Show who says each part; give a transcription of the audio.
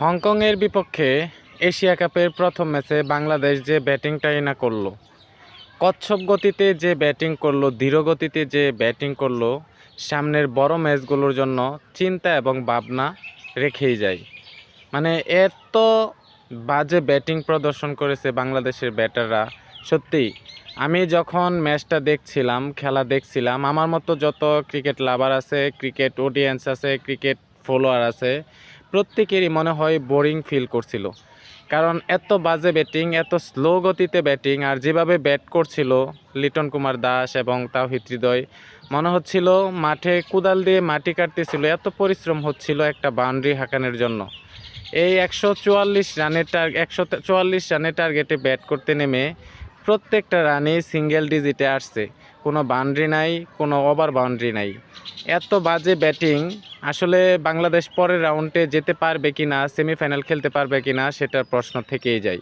Speaker 1: হংকংয়ের বিপক্ষে এশিয়া কাপের প্রথম ম্যাচে বাংলাদেশ যে ব্যাটিংটাই না করলো, কচ্ছপ গতিতে যে ব্যাটিং করলো, ধীর গতিতে যে ব্যাটিং করলো, সামনের বড় ম্যাচগুলোর জন্য চিন্তা এবং ভাবনা রেখেই যায়। মানে এত বাজে ব্যাটিং প্রদর্শন করেছে বাংলাদেশের ব্যাটাররা। সত্যি আমি যখন ম্যাচটা দেখছিলাম, খেলা দেখছিলাম, আমার মতো যত ক্রিকেট লাভার আছে, ক্রিকেট অডিয়েন্স আছে, ক্রিকেট ফলোয়ার আছে, প্রত্যেকেরই মনে হয় বোরিং ফিল করছিল। কারণ এত বাজে ব্যাটিং, এত স্লো গতিতে ব্যাটিং, আর যেভাবে ব্যাট করছিল লিটন কুমার দাস এবং তাওহিদ হৃদয়, মনে হচ্ছিল মাঠে কোদাল দিয়ে মাটি কাটতেছিল, এত পরিশ্রম হচ্ছিল একটা বাউন্ডারি হাঁকানোর জন্য। এই 144 রানের টার্গেটে ব্যাট করতে নেমে প্রত্যেকটা রানই সিঙ্গেল ডিজিটে আসছে, কোনো বাউন্ডারি নাই, কোনো ওভার বাউন্ডারি নাই। এত বাজে ব্যাটিং, আসলে বাংলাদেশ পরের রাউন্ডে যেতে পারবে কি না, সেমিফাইনাল খেলতে পারবে কি না, সেটার প্রশ্ন থেকেই যায়।